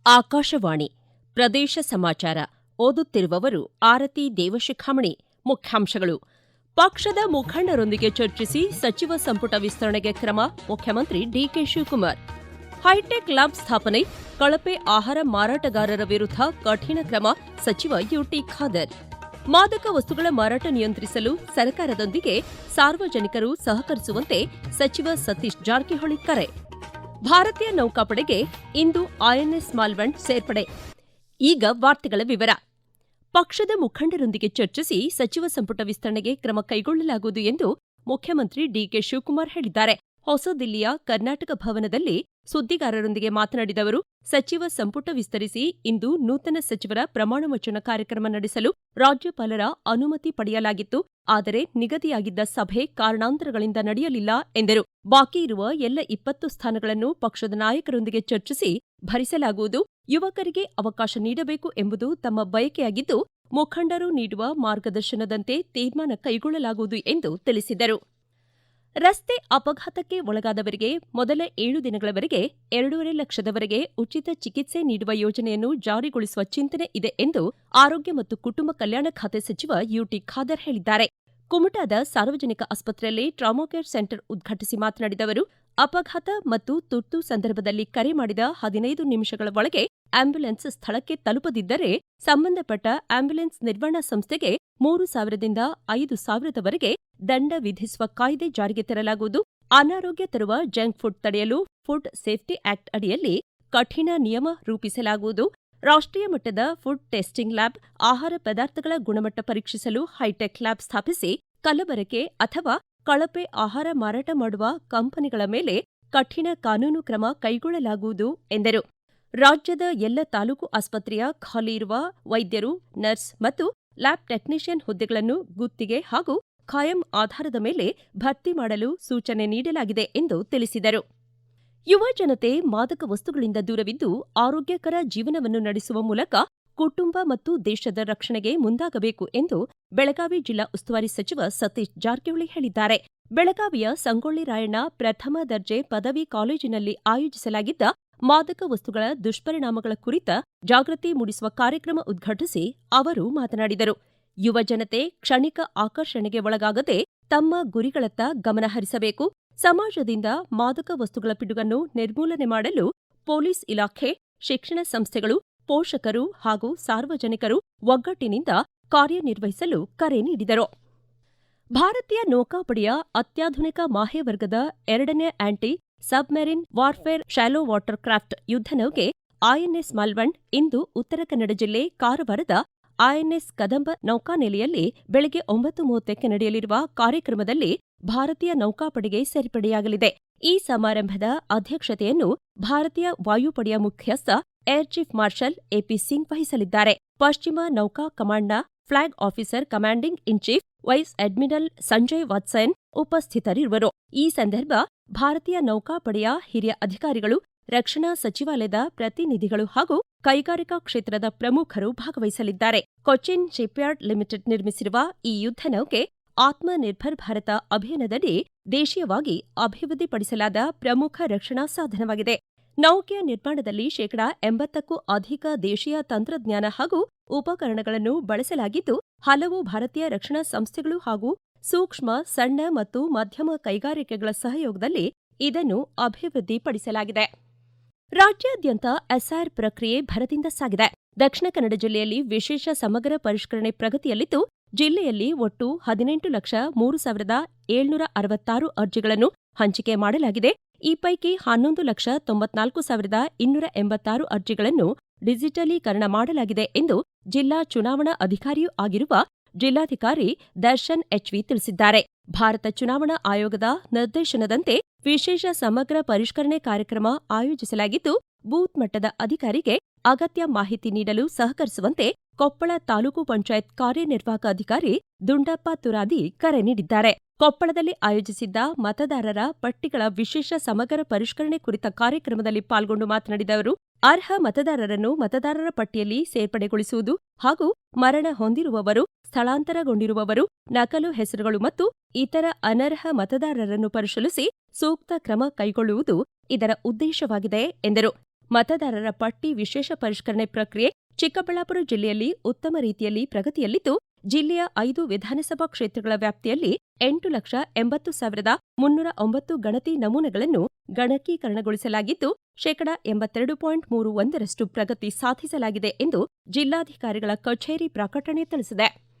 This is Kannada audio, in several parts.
ಆಕಾಶವಾಣಿ ಪ್ರದೇಶ ಸಮಾಚಾರ ಓದುತ್ತಿರುವವರು ಆರತಿ ದೇವಶಿಖಾಮಣಿ. ಮುಖ್ಯಾಂಶಗಳು. ಪಕ್ಷದ ಮುಖಂಡರೊಂದಿಗೆ ಚರ್ಚಿಸಿ ಸಚಿವ ಸಂಪುಟ ವಿಸ್ತರಣೆಗೆ ಕ್ರಮ, ಮುಖ್ಯಮಂತ್ರಿ ಡಿಕೆ ಶಿವಕುಮಾರ್. ಹೈಟೆಕ್ ಲ್ಯಾಬ್ ಸ್ಥಾಪನೆ, ಕಳಪೆ ಆಹಾರ ಮಾರಾಟಗಾರರ ವಿರುದ್ಧ ಕಠಿಣ ಕ್ರಮ, ಸಚಿವ ಯುಟಿ ಖಾದರ್. ಮಾದಕ ವಸ್ತುಗಳ ಮಾರಾಟ ನಿಯಂತ್ರಿಸಲು ಸರ್ಕಾರದೊಂದಿಗೆ ಸಾರ್ವಜನಿಕರು ಸಹಕರಿಸುವಂತೆ ಸಚಿವ ಸತೀಶ್ ಜಾರಕಿಹೊಳಿ ಕರೆ. ಭಾರತೀಯ ನೌಕಾಪಡೆಗೆ ಇಂದು ಐಎನ್ಎಸ್ ಮಾಲ್ವಂಡ್ ಸೇರ್ಪಡೆ. ಈಗ ವಾರ್ತೆಗಳ ವಿವರ. ಪಕ್ಷದ ಮುಖಂಡರೊಂದಿಗೆ ಚರ್ಚಿಸಿ ಸಚಿವ ಸಂಪುಟ ವಿಸ್ತರಣೆಗೆ ಕ್ರಮ ಕೈಗೊಳ್ಳಲಾಗುವುದು ಎಂದು ಮುಖ್ಯಮಂತ್ರಿ ಡಿಕೆ ಶಿವಕುಮಾರ್ ಹೇಳಿದ್ದಾರೆ. ಹೊಸದಿಲ್ಲಿಯ ಕರ್ನಾಟಕ ಭವನದಲ್ಲಿ ಸುದ್ದಿಗಾರರೊಂದಿಗೆ ಮಾತನಾಡಿದ ಅವರು, ಸಚಿವ ಸಂಪುಟ ವಿಸ್ತರಿಸಿ ಇಂದು ನೂತನ ಸಚಿವರ ಪ್ರಮಾಣ ವಚನ ಕಾರ್ಯಕ್ರಮ ನಡೆಸಲು ರಾಜ್ಯಪಾಲರ ಅನುಮತಿ ಪಡೆಯಲಾಗಿತ್ತು. ಆದರೆ ನಿಗದಿಯಾಗಿದ್ದ ಸಭೆ ಕಾರಣಾಂತರಗಳಿಂದ ನಡೆಯಲಿಲ್ಲ ಎಂದರು. ಬಾಕಿ ಇರುವ ಎಲ್ಲ 20 ಸ್ಥಾನಗಳನ್ನು ಪಕ್ಷದ ನಾಯಕರೊಂದಿಗೆ ಚರ್ಚಿಸಿ ಭರಿಸಲಾಗುವುದು. ಯುವಕರಿಗೆ ಅವಕಾಶ ನೀಡಬೇಕು ಎಂಬುದು ತಮ್ಮ ಬಯಕೆಯಾಗಿದ್ದು, ಮುಖಂಡರು ನೀಡುವ ಮಾರ್ಗದರ್ಶನದಂತೆ ತೀರ್ಮಾನ ಕೈಗೊಳ್ಳಲಾಗುವುದು ಎಂದು ತಿಳಿಸಿದರು. ರಸ್ತೆ ಅಪಘಾತಕ್ಕೆ ಒಳಗಾದವರಿಗೆ ಮೊದಲ 7 ದಿನಗಳವರೆಗೆ 2.5 ಲಕ್ಷದವರೆಗೆ ಉಚಿತ ಚಿಕಿತ್ಸೆ ನೀಡುವ ಯೋಜನೆಯನ್ನು ಜಾರಿಗೊಳಿಸುವ ಚಿಂತನೆ ಇದೆ ಎಂದು ಆರೋಗ್ಯ ಮತ್ತು ಕುಟುಂಬ ಕಲ್ಯಾಣ ಖಾತೆ ಸಚಿವ ಯುಟಿ ಖಾದರ್ ಹೇಳಿದ್ದಾರೆ. ಕುಮಟಾದ ಸಾರ್ವಜನಿಕ ಆಸ್ಪತ್ರೆಯಲ್ಲಿ ಟ್ರಾಮಾಕೇರ್ ಸೆಂಟರ್ ಉದ್ಘಾಟಿಸಿ ಮಾತನಾಡಿದ ಅವರು, ಅಪಘಾತ ಮತ್ತು ತುರ್ತು ಸಂದರ್ಭದಲ್ಲಿ ಕರೆ ಮಾಡಿದ 15 ನಿಮಿಷಗಳ ಒಳಗೆ ಆಂಬ್ಯುಲೆನ್ಸ್ ಸ್ಥಳಕ್ಕೆ ತಲುಪದಿದ್ದರೆ ಸಂಬಂಧಪಟ್ಟ ಆಂಬ್ಯುಲೆನ್ಸ್ ನಿರ್ವಹಣಾ ಸಂಸ್ಥೆಗೆ 3,000ದಿಂದ 5,000ದವರೆಗೆ ದಂಡ ವಿಧಿಸುವ ಕಾಯ್ದೆ ಜಾರಿಗೆ ತರಲಾಗುವುದು. ಅನಾರೋಗ್ಯ ತರುವ ಜಂಕ್ ಫುಡ್ ತಡೆಯಲು ಫುಡ್ ಸೇಫ್ಟಿ ಆಕ್ಟ್ ಅಡಿಯಲ್ಲಿ ಕಠಿಣ ನಿಯಮ ರೂಪಿಸಲಾಗುವುದು. ರಾಷ್ಟ್ರೀಯ ಮಟ್ಟದ ಫುಡ್ ಟೆಸ್ಟಿಂಗ್ ಲ್ಯಾಬ್, ಆಹಾರ ಪದಾರ್ಥಗಳ ಗುಣಮಟ್ಟ ಪರೀಕ್ಷಿಸಲು ಹೈಟೆಕ್ ಲ್ಯಾಬ್ ಸ್ಥಾಪಿಸಿ ಕಲಬೆರಕೆ ಅಥವಾ ಕಳಪೆ ಆಹಾರ ಮಾರಾಟ ಮಾಡುವ ಕಂಪನಿಗಳ ಮೇಲೆ ಕಠಿಣ ಕಾನೂನು ಕ್ರಮ ಕೈಗೊಳ್ಳಲಾಗುವುದು ಎಂದರು. ರಾಜ್ಯದ ಎಲ್ಲ ತಾಲೂಕು ಆಸ್ಪತ್ರೆಯ ಖಾಲಿ ಇರುವ ವೈದ್ಯರು, ನರ್ಸ್ ಮತ್ತು ಲ್ಯಾಬ್ ಟೆಕ್ನಿಷಿಯನ್ ಹುದ್ದೆಗಳನ್ನು ಗುತ್ತಿಗೆ ಹಾಗೂ ಖಾಯಂ ಆಧಾರದ ಮೇಲೆ ಭರ್ತಿ ಮಾಡಲು ಸೂಚನೆ ನೀಡಲಾಗಿದೆ ಎಂದು ತಿಳಿಸಿದರು. ಯುವ ಜನತೆ ಮಾದಕ ವಸ್ತುಗಳಿಂದ ದೂರವಿದ್ದು ಆರೋಗ್ಯಕರ ಜೀವನವನ್ನು ನಡೆಸುವ ಮೂಲಕ ಕುಟುಂಬ ಮತ್ತು ದೇಶದ ರಕ್ಷಣೆಗೆ ಮುಂದಾಗಬೇಕು ಎಂದು ಬೆಳಗಾವಿ ಜಿಲ್ಲಾ ಉಸ್ತುವಾರಿ ಸಚಿವ ಸತೀಶ್ ಜಾರಕಿಹೊಳಿ ಹೇಳಿದ್ದಾರೆ. ಬೆಳಗಾವಿಯ ಸಂಗೊಳ್ಳಿ ರಾಯಣ್ಣ ಪ್ರಥಮ ದರ್ಜೆ ಪದವಿ ಕಾಲೇಜಿನಲ್ಲಿ ಆಯೋಜಿಸಲಾಗಿದ್ದ ಮಾದಕ ವಸ್ತುಗಳ ದುಷ್ಪರಿಣಾಮಗಳ ಕುರಿತ ಜಾಗೃತಿ ಮೂಡಿಸುವ ಕಾರ್ಯಕ್ರಮ ಉದ್ಘಾಟಿಸಿ ಅವರು ಮಾತನಾಡಿದರು. ಯುವ ಜನತೆ ಕ್ಷಣಿಕ ಆಕರ್ಷಣೆಗೆ ಒಳಗಾಗದೆ ತಮ್ಮ ಗುರಿಗಳತ್ತ ಗಮನ ಹರಿಸಬೇಕು. ಸಮಾಜದಿಂದ ಮಾದಕ ವಸ್ತುಗಳ ಪಿಡುಗನ್ನು ನಿರ್ಮೂಲನೆ ಮಾಡಲು ಪೊಲೀಸ್ ಇಲಾಖೆ, ಶಿಕ್ಷಣ ಸಂಸ್ಥೆಗಳು, ಪೋಷಕರು ಹಾಗೂ ಸಾರ್ವಜನಿಕರು ಒಗ್ಗಟ್ಟಿನಿಂದ ಕಾರ್ಯನಿರ್ವಹಿಸಲು ಕರೆ ನೀಡಿದರು. ಭಾರತೀಯ ನೌಕಾಪಡೆಯ ಅತ್ಯಾಧುನಿಕ ಮಾಹೆ ವರ್ಗದ 2ನೇ anti submarine warfare shallow water craft ಯುದ್ಧನೌಕೆ ಐಎನ್ಎಸ್ ಮಾಲ್ವಂಡ್ ಇಂದು ಉತ್ತರ ಕನ್ನಡ ಜಿಲ್ಲೆ ಕಾರವಾರದ ಐಎನ್ಎಸ್ ಕದಂಬ ನೌಕಾನೆಲೆಯಲ್ಲಿ ಬೆಳಗ್ಗೆ 9:30ಕ್ಕೆ ನಡೆಯಲಿರುವ ಕಾರ್ಯಕ್ರಮದಲ್ಲಿ ಭಾರತೀಯ ನೌಕಾಪಡೆಗೆ ಸೇರ್ಪಡೆಯಾಗಲಿದೆ. ಈ ಸಮಾರಂಭದ ಅಧ್ಯಕ್ಷತೆಯನ್ನು ಭಾರತೀಯ ವಾಯುಪಡೆಯ ಮುಖ್ಯಸ್ಥ air chief marshal AP Singh ವಹಿಸಲಿದ್ದಾರೆ. ಪಶ್ಚಿಮ ನೌಕಾ ಕಮಾಂಡ್ನ flag officer commanding in chief vice admiral Sanjay Vatsayan ಉಪಸ್ಥಿತರಿರುವರು. ಈ ಸಂದರ್ಭ ಭಾರತೀಯ ನೌಕಾಪಡೆಯ ಹಿರಿಯ ಅಧಿಕಾರಿಗಳು, ರಕ್ಷಣಾ ಸಚಿವಾಲಯದ ಪ್ರತಿನಿಧಿಗಳು ಹಾಗೂ ಕೈಗಾರಿಕಾ ಕ್ಷೇತ್ರದ ಪ್ರಮುಖರು ಭಾಗವಹಿಸಲಿದ್ದಾರೆ. ಕೊಚ್ಚಿನ್ ಶಿಪ್ಯಾರ್ಡ್ ಲಿಮಿಟೆಡ್ ನಿರ್ಮಿಸಿರುವ ಈ ಯುದ್ಧನೌಕೆ ಆತ್ಮನಿರ್ಭರ್ ಭಾರತ ಅಭಿಯಾನದಡಿ ದೇಶೀಯವಾಗಿ ಅಭಿವೃದ್ಧಿಪಡಿಸಲಾದ ಪ್ರಮುಖ ರಕ್ಷಣಾ ಸಾಧನವಾಗಿದೆ. ನೌಕೆಯ ನಿರ್ಮಾಣದಲ್ಲಿ 80ಕ್ಕೂ ಅಧಿಕ ದೇಶೀಯ ತಂತ್ರಜ್ಞಾನ ಹಾಗೂ ಉಪಕರಣಗಳನ್ನು ಬಳಸಲಾಗಿದ್ದು, ಹಲವು ಭಾರತೀಯ ರಕ್ಷಣಾ ಸಂಸ್ಥೆಗಳು ಹಾಗೂ ಸೂಕ್ಷ್ಮ, ಸಣ್ಣ ಮತ್ತು ಮಧ್ಯಮ ಕೈಗಾರಿಕೆಗಳ ಸಹಯೋಗದಲ್ಲಿ ಇದನ್ನು ಅಭಿವೃದ್ಧಿಪಡಿಸಲಾಗಿದೆ. ರಾಜ್ಯಾದ್ಯಂತ ಎಸ್ಐಆರ್ ಪ್ರಕ್ರಿಯೆ ಭರದಿಂದ ಸಾಗಿದೆ. ದಕ್ಷಿಣ ಕನ್ನಡ ಜಿಲ್ಲೆಯಲ್ಲಿ ವಿಶೇಷ ಸಮಗ್ರ ಪರಿಷ್ಕರಣೆ ಪ್ರಗತಿಯಲ್ಲಿದ್ದು, ಜಿಲ್ಲೆಯಲ್ಲಿ ಒಟ್ಟು 18,03,766 ಅರ್ಜಿಗಳನ್ನು ಹಂಚಿಕೆ ಮಾಡಲಾಗಿದೆ. ಈ ಪೈಕಿ 11,94,286 ಅರ್ಜಿಗಳನ್ನು ಡಿಜಿಟಲೀಕರಣ ಮಾಡಲಾಗಿದೆ ಎಂದು ಜಿಲ್ಲಾ ಚುನಾವಣಾ ಅಧಿಕಾರಿಯೂ ಆಗಿರುವ ಜಿಲ್ಲಾಧಿಕಾರಿ ದರ್ಶನ್ ಎಚ್ವಿ ತಿಳಿಸಿದ್ದಾರೆ. ಭಾರತ ಚುನಾವಣಾ ಆಯೋಗದ ನಿರ್ದೇಶನದಂತೆ ವಿಶೇಷ ಸಮಗ್ರ ಪರಿಷ್ಕರಣೆ ಕಾರ್ಯಕ್ರಮ ಆಯೋಜಿಸಲಾಗಿದ್ದು, ಬೂತ್ ಮಟ್ಟದ ಅಧಿಕಾರಿಗೆ ಅಗತ್ಯ ಮಾಹಿತಿ ನೀಡಲು ಸಹಕರಿಸುವಂತೆ ಕೊಪ್ಪಳ ತಾಲೂಕು ಪಂಚಾಯತ್ ಕಾರ್ಯನಿರ್ವಾಹಕ ಅಧಿಕಾರಿ ದುಂಡಪ್ಪ ತುರಾದಿ ಕರೆ ನೀಡಿದ್ದಾರೆ. ಕೊಪ್ಪಳದಲ್ಲಿ ಆಯೋಜಿಸಿದ್ದ ಮತದಾರರ ಪಟ್ಟಿಗಳ ವಿಶೇಷ ಸಮಗ್ರ ಪರಿಷ್ಕರಣೆ ಕುರಿತ ಕಾರ್ಯಕ್ರಮದಲ್ಲಿ ಪಾಲ್ಗೊಂಡು ಮಾತನಾಡಿದ ಅವರು, ಅರ್ಹ ಮತದಾರರನ್ನು ಮತದಾರರ ಪಟ್ಟಿಯಲ್ಲಿ ಸೇರ್ಪಡೆಗೊಳಿಸುವುದು ಹಾಗೂ ಮರಣ ಹೊಂದಿರುವವರು ಸ್ಥಳಾಂತರಗೊಂಡಿರುವವರು, ನಕಲು ಹೆಸರುಗಳು ಮತ್ತು ಇತರ ಅನರ್ಹ ಮತದಾರರನ್ನು ಪರಿಶೀಲಿಸಿ ಸೂಕ್ತ ಕ್ರಮ ಕೈಗೊಳ್ಳುವುದು ಇದರ ಉದ್ದೇಶವಾಗಿದೆ ಎಂದರು. ಮತದಾರರ ಪಟ್ಟಿ ವಿಶೇಷ ಪರಿಷ್ಕರಣೆ ಪ್ರಕ್ರಿಯೆ ಚಿಕ್ಕಬಳ್ಳಾಪುರ ಜಿಲ್ಲೆಯಲ್ಲಿ ಉತ್ತಮ ರೀತಿಯಲ್ಲಿ ಪ್ರಗತಿಯಲ್ಲಿದ್ದು, ಜಿಲ್ಲೆಯ 5 ವಿಧಾನಸಭಾ ಕ್ಷೇತ್ರಗಳ ವ್ಯಾಪ್ತಿಯಲ್ಲಿ 8,80,309 ಗಣತಿ ನಮೂನೆಗಳನ್ನು ಗಣಕೀಕರಣಗೊಳಿಸಲಾಗಿದ್ದು, ಶೇಕಡಾ 82.31ರಷ್ಟು ಪ್ರಗತಿ ಸಾಧಿಸಲಾಗಿದೆ ಎಂದು ಜಿಲ್ಲಾಧಿಕಾರಿಗಳ ಕಚೇರಿ ಪ್ರಕಟಣೆ ತಿಳಿಸಿದೆ.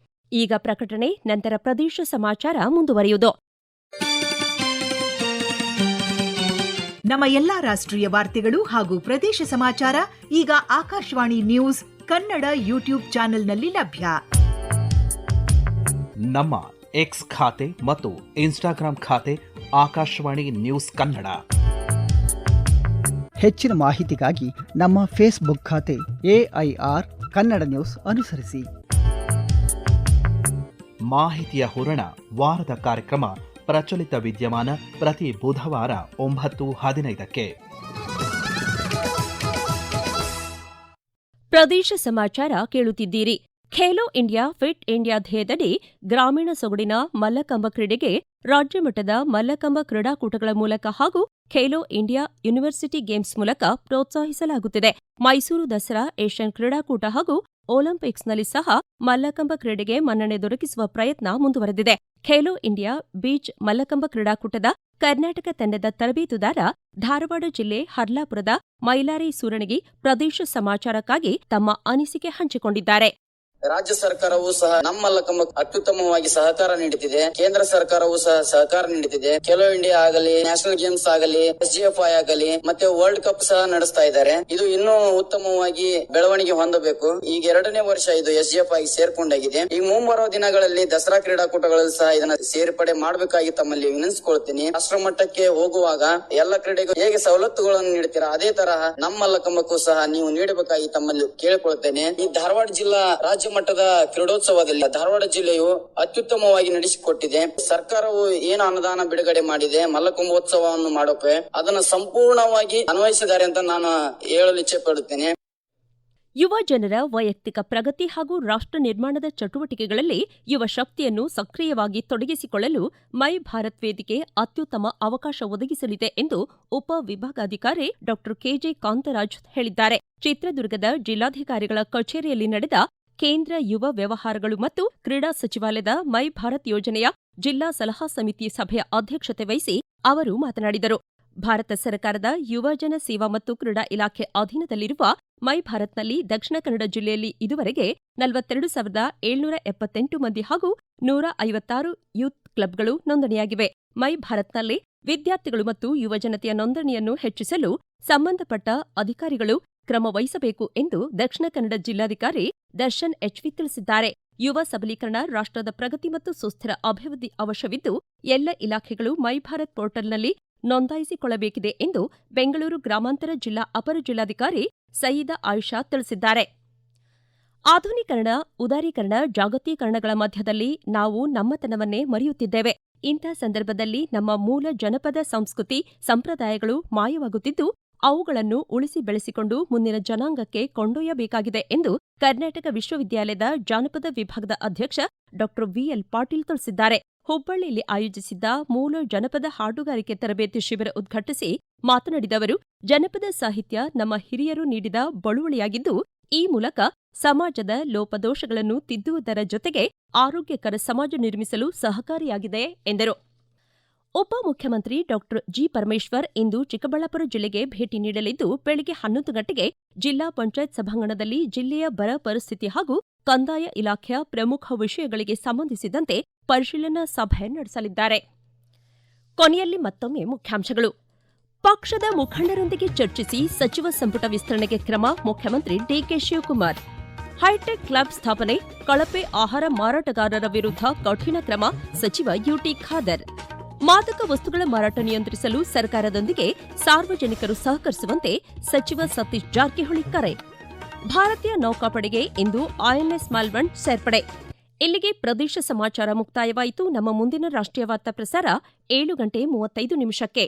ಈಗ ಪ್ರಕಟಣೆ, ನಂತರ ಪ್ರದೇಶ ಸಮಾಚಾರ ಮುಂದುವರಿಯುವುದು. ನಮ್ಮ ಎಲ್ಲಾ ರಾಷ್ಟ್ರೀಯ ವಾರ್ತೆಗಳು ಹಾಗೂ ಪ್ರದೇಶ ಸಮಾಚಾರ ಈಗ ಆಕಾಶವಾಣಿ ನ್ಯೂಸ್ ಕನ್ನಡ ಯೂಟ್ಯೂಬ್ ಚಾನೆಲ್ನಲ್ಲಿ ಲಭ್ಯ. ನಮ್ಮ ಎಕ್ಸ್ ಖಾತೆ ಮತ್ತು ಇನ್ಸ್ಟಾಗ್ರಾಂ ಖಾತೆ ಆಕಾಶವಾಣಿ ನ್ಯೂಸ್ ಕನ್ನಡ. ಹೆಚ್ಚಿನ ಮಾಹಿತಿಗಾಗಿ ನಮ್ಮ ಫೇಸ್ಬುಕ್ ಖಾತೆ AIR ಕನ್ನಡ ನ್ಯೂಸ್ ಅನುಸರಿಸಿ. ಮಾಹಿತಿಯ ಹೂರಣ ವಾರದ ಕಾರ್ಯಕ್ರಮ ಪ್ರಚಲಿತ ವಿದ್ಯಮಾನ ಪ್ರತಿ ಬುಧವಾರ 9:15ಕ್ಕೆ. ಪ್ರದೇಶ ಸಮಾಚಾರ ಕೇಳುತ್ತಿದ್ದೀರಿ. ಖೇಲೋ ಇಂಡಿಯಾ ಫಿಟ್ ಇಂಡಿಯಾ ಧ್ಯೇಯದಡಿ ಗ್ರಾಮೀಣ ಸೊಗಡಿನ ಮಲ್ಲಕಂಬ ಕ್ರೀಡೆಗೆ ರಾಜ್ಯಮಟ್ಟದ ಮಲ್ಲಕಂಬ ಕ್ರೀಡಾಕೂಟಗಳ ಮೂಲಕ ಹಾಗೂ ಖೇಲೋ ಇಂಡಿಯಾ ಯೂನಿವರ್ಸಿಟಿ ಗೇಮ್ಸ್ ಮೂಲಕ ಪ್ರೋತ್ಸಾಹಿಸಲಾಗುತ್ತಿದೆ. ಮೈಸೂರು ದಸರಾ, ಏಷ್ಯನ್ ಕ್ರೀಡಾಕೂಟ ಹಾಗೂ ಒಲಿಂಪಿಕ್ಸ್ನಲ್ಲಿ ಸಹ ಮಲ್ಲಕಂಬ ಕ್ರೀಡೆಗೆ ಮನ್ನಣೆ ದೊರಕಿಸುವ ಪ್ರಯತ್ನ ಮುಂದುವರೆದಿದೆ. ಖೇಲೋ ಇಂಡಿಯಾ ಬೀಚ್ ಮಲ್ಲಕಂಬ ಕ್ರೀಡಾಕೂಟದ ಕರ್ನಾಟಕ ತಂಡದ ತರಬೇತುದಾರ ಧಾರವಾಡ ಜಿಲ್ಲೆ ಹರ್ಲಾಪುರದ ಮೈಲಾರಿ ಸೂರಣಗಿ ಪ್ರದೇಶ ಸಮಾಚಾರಕ್ಕಾಗಿ ತಮ್ಮ ಅನಿಸಿಕೆ ಹಂಚಿಕೊಂಡಿದ್ದಾರೆ. ರಾಜ್ಯ ಸರ್ಕಾರವೂ ಸಹ ನಮ್ಮ ಮಲ್ಲಕಂಬ ಅತ್ಯುತ್ತಮವಾಗಿ ಸಹಕಾರ ನೀಡುತ್ತಿದೆ. ಕೇಂದ್ರ ಸರ್ಕಾರವೂ ಸಹ ಸಹಕಾರ ನೀಡುತ್ತಿದೆ. ಖೇಲೋ ಇಂಡಿಯಾ ಆಗಲಿ, ನ್ಯಾಷನಲ್ ಗೇಮ್ಸ್ ಆಗಲಿ, SGFI ಆಗಲಿ, ಮತ್ತೆ ವರ್ಲ್ಡ್ ಕಪ್ ಸಹ ನಡೆಸ್ತಾ ಇದ್ದಾರೆ. ಇದು ಇನ್ನೂ ಉತ್ತಮವಾಗಿ ಬೆಳವಣಿಗೆ ಹೊಂದಬೇಕು. ಈಗ 2ನೇ ವರ್ಷ ಇದು SGFI ಸೇರ್ಕೊಂಡಾಗಿದೆ. ಈ ಮುಂಬರುವ ದಿನಗಳಲ್ಲಿ ದಸರಾ ಕ್ರೀಡಾಕೂಟಗಳಲ್ಲಿ ಸಹ ಇದನ್ನ ಸೇರ್ಪಡೆ ಮಾಡಬೇಕಾಗಿ ತಮ್ಮಲ್ಲಿ ವಿನಂತಿಸಿಕೊಳ್ತೀನಿ. ರಾಷ್ಟ್ರ ಮಟ್ಟಕ್ಕೆ ಹೋಗುವಾಗ ಎಲ್ಲ ಕ್ರೀಡೆಗೂ ಹೇಗೆ ಸವಲತ್ತುಗಳನ್ನು ನೀಡುತ್ತೀರಾ, ಅದೇ ತರಹ ನಮ್ಮ ಮಲ್ಲಕಂಬಕ್ಕೂ ಸಹ ನೀವು ನೀಡಬೇಕಾಗಿ ತಮ್ಮಲ್ಲಿ ಕೇಳಿಕೊಳ್ತೇನೆ. ಈ ಧಾರವಾಡ ಜಿಲ್ಲಾ ರಾಜ್ಯ ಮಟ್ಟದ ಕ್ರೀಡೋತ್ಸವದಲ್ಲಿ ಧಾರವಾಡ ಜಿಲ್ಲೆಯು ಅತ್ಯುತ್ತಮವಾಗಿ ನಡೆಸಿಕೊಟ್ಟಿದೆ. ಸರ್ಕಾರವು ಏನು ಅನುದಾನ ಬಿಡುಗಡೆ ಮಾಡಿದೆ ಮಲ್ಲಕುಂಭೋತ್ಸವವನ್ನು ಮಾಡೋಕೆ, ಅದನ್ನು ಸಂಪೂರ್ಣವಾಗಿ ಅನ್ವಯಿಸಿದ್ದಾರೆ ಅಂತ ನಾನು ಹೇಳಲು ಇಚ್ಛೆ ಪಡುತ್ತೇನೆ. ಯುವ ಜನರ ವೈಯಕ್ತಿಕ ಪ್ರಗತಿ ಹಾಗೂ ರಾಷ್ಟ್ರ ನಿರ್ಮಾಣದ ಚಟುವಟಿಕೆಗಳಲ್ಲಿ ಯುವ ಶಕ್ತಿಯನ್ನು ಸಕ್ರಿಯವಾಗಿ ತೊಡಗಿಸಿಕೊಳ್ಳಲು ಮೈ ಭಾರತ್ ವೇದಿಕೆ ಅತ್ಯುತ್ತಮ ಅವಕಾಶ ಒದಗಿಸಲಿದೆ ಎಂದು ಉಪ ವಿಭಾಗಾಧಿಕಾರಿ ಡಾ KJ ಕಾಂತರಾಜ್ ಹೇಳಿದ್ದಾರೆ. ಚಿತ್ರದುರ್ಗದ ಜಿಲ್ಲಾಧಿಕಾರಿಗಳ ಕಚೇರಿಯಲ್ಲಿ ನಡೆದ ಕೇಂದ್ರ ಯುವ ವ್ಯವಹಾರಗಳು ಮತ್ತು ಕ್ರೀಡಾ ಸಚಿವಾಲಯದ ಮೈ ಭಾರತ್ ಯೋಜನೆಯ ಜಿಲ್ಲಾ ಸಲಹಾ ಸಮಿತಿ ಸಭೆಯ ಅಧ್ಯಕ್ಷತೆ ವಹಿಸಿ ಅವರು ಮಾತನಾಡಿದರು. ಭಾರತ ಸರ್ಕಾರದ ಯುವಜನ ಸೇವಾ ಮತ್ತು ಕ್ರೀಡಾ ಇಲಾಖೆ ಅಧೀನದಲ್ಲಿರುವ ಮೈ ಭಾರತ್ನಲ್ಲಿ ದಕ್ಷಿಣ ಕನ್ನಡ ಜಿಲ್ಲೆಯಲ್ಲಿ ಇದುವರೆಗೆ 42,778 ಮಂದಿ ಹಾಗೂ 156 ಯೂತ್ ಕ್ಲಬ್ಗಳು ನೋಂದಣಿಯಾಗಿವೆ. ಮೈ ಭಾರತ್ನಲ್ಲಿ ವಿದ್ಯಾರ್ಥಿಗಳು ಮತ್ತು ಯುವಜನತೆಯ ನೋಂದಣಿಯನ್ನು ಹೆಚ್ಚಿಸಲು ಸಂಬಂಧಪಟ್ಟ ಅಧಿಕಾರಿಗಳು ಕ್ರಮ ವಹಿಸಬೇಕು ಎಂದು ದಕ್ಷಿಣ ಕನ್ನಡ ಜಿಲ್ಲಾಧಿಕಾರಿ ದರ್ಶನ್ HV ತಿಳಿಸಿದ್ದಾರೆ. ಯುವ ಸಬಲೀಕರಣ ರಾಷ್ಟ್ರದ ಪ್ರಗತಿ ಮತ್ತು ಸುಸ್ಥಿರ ಅಭಿವೃದ್ಧಿ ಅವಶ್ಯವಿದ್ದು ಎಲ್ಲ ಇಲಾಖೆಗಳು ಮೈ ಭಾರತ್ ಪೋರ್ಟಲ್ನಲ್ಲಿ ನೋಂದಾಯಿಸಿಕೊಳ್ಳಬೇಕಿದೆ ಎಂದು ಬೆಂಗಳೂರು ಗ್ರಾಮಾಂತರ ಜಿಲ್ಲಾ ಅಪರ ಜಿಲ್ಲಾಧಿಕಾರಿ ಸಯೀದಾ ಆಯಿಷಾ ತಿಳಿಸಿದ್ದಾರೆ. ಆಧುನೀಕರಣ, ಉದಾರೀಕರಣ, ಜಾಗತೀಕರಣಗಳ ಮಧ್ಯದಲ್ಲಿ ನಾವು ನಮ್ಮತನವನ್ನೇ ಮರೆಯುತ್ತಿದ್ದೇವೆ. ಇಂಥ ಸಂದರ್ಭದಲ್ಲಿ ನಮ್ಮ ಮೂಲ ಜನಪದ ಸಂಸ್ಕೃತಿ, ಸಂಪ್ರದಾಯಗಳು ಮಾಯವಾಗುತ್ತಿದ್ದು ಅವುಗಳನ್ನು ಉಳಿಸಿ ಬೆಳೆಸಿಕೊಂಡು ಮುಂದಿನ ಜನಾಂಗಕ್ಕೆ ಕೊಂಡೊಯ್ಯಬೇಕಾಗಿದೆ ಎಂದು ಕರ್ನಾಟಕ ವಿಶ್ವವಿದ್ಯಾಲಯದ ಜಾನಪದ ವಿಭಾಗದ ಅಧ್ಯಕ್ಷ ಡಾ VL ಪಾಟೀಲ್ ತಿಳಿಸಿದ್ದಾರೆ. ಹುಬ್ಬಳ್ಳಿಯಲ್ಲಿ ಆಯೋಜಿಸಿದ್ದ ಮೂಲ ಜನಪದ ಹಾಡುಗಾರಿಕೆ ತರಬೇತಿ ಶಿಬಿರ ಉದ್ಘಾಟಿಸಿ ಮಾತನಾಡಿದ ಅವರು, ಜನಪದ ಸಾಹಿತ್ಯ ನಮ್ಮ ಹಿರಿಯರು ನೀಡಿದ ಬಳುವಳಿಯಾಗಿದ್ದು, ಈ ಮೂಲಕ ಸಮಾಜದ ಲೋಪದೋಷಗಳನ್ನು ತಿದ್ದುವುದರ ಜೊತೆಗೆ ಆರೋಗ್ಯಕರ ಸಮಾಜ ನಿರ್ಮಿಸಲು ಸಹಕಾರಿಯಾಗಿದೆ ಎಂದರು. ಉಪಮುಖ್ಯಮಂತ್ರಿ ಡಾ G. ಪರಮೇಶ್ವರ್ ಇಂದು ಚಿಕ್ಕಬಳ್ಳಾಪುರ ಜಿಲ್ಲೆಗೆ ಭೇಟಿ ನೀಡಲಿದ್ದು, ಬೆಳಗ್ಗೆ 11 ಗಂಟೆಗೆ ಜಿಲ್ಲಾ ಪಂಚಾಯತ್ ಸಭಾಂಗಣದಲ್ಲಿ ಜಿಲ್ಲೆಯ ಬರ ಪರಿಸ್ಥಿತಿ ಹಾಗೂ ಕಂದಾಯ ಇಲಾಖೆಯ ಪ್ರಮುಖ ವಿಷಯಗಳಿಗೆ ಸಂಬಂಧಿಸಿದಂತೆ ಪರಿಶೀಲನಾ ಸಭೆ ನಡೆಸಲಿದ್ದಾರೆ. ಕೊನೆಯಲ್ಲಿ ಮತ್ತೊಮ್ಮೆ ಮುಖ್ಯಾಂಶಗಳು. ಪಕ್ಷದ ಮುಖಂಡರೊಂದಿಗೆ ಚರ್ಚಿಸಿ ಸಚಿವ ಸಂಪುಟ ವಿಸ್ತರಣೆಗೆ ಕ್ರಮ, ಮುಖ್ಯಮಂತ್ರಿ DK ಶಿವಕುಮಾರ್. ಹೈಟೆಕ್ ಕ್ಲಬ್ ಸ್ಥಾಪನೆ, ಕಳಪೆ ಆಹಾರ ಮಾರಾಟಗಾರರ ವಿರುದ್ಧ ಕಠಿಣ ಕ್ರಮ, ಸಚಿವ UT ಖಾದರ್. ಮಾದಕ ವಸ್ತುಗಳ ಮಾರಾಟ ನಿಯಂತ್ರಿಸಲು ಸರ್ಕಾರದೊಂದಿಗೆ ಸಾರ್ವಜನಿಕರು ಸಹಕರಿಸುವಂತೆ ಸಚಿವ ಸತೀಶ್ ಜಾರಕಿಹೊಳಿ ಕರೆ. ಭಾರತೀಯ ನೌಕಾಪಡೆಗೆ ಇಂದು INS ಮಾಲ್ವಂಡ್ ಸೇರ್ಪಡೆ. ಇಲ್ಲಿಗೆ ಪ್ರದೇಶ ಸಮಾಚಾರ ಮುಕ್ತಾಯವಾಯಿತು. ನಮ್ಮ ಮುಂದಿನ ರಾಷ್ಟ್ರೀಯ ವಾರ್ತಾ ಪ್ರಸಾರ 7:35 ನಿಮಿಷಕ್ಕೆ.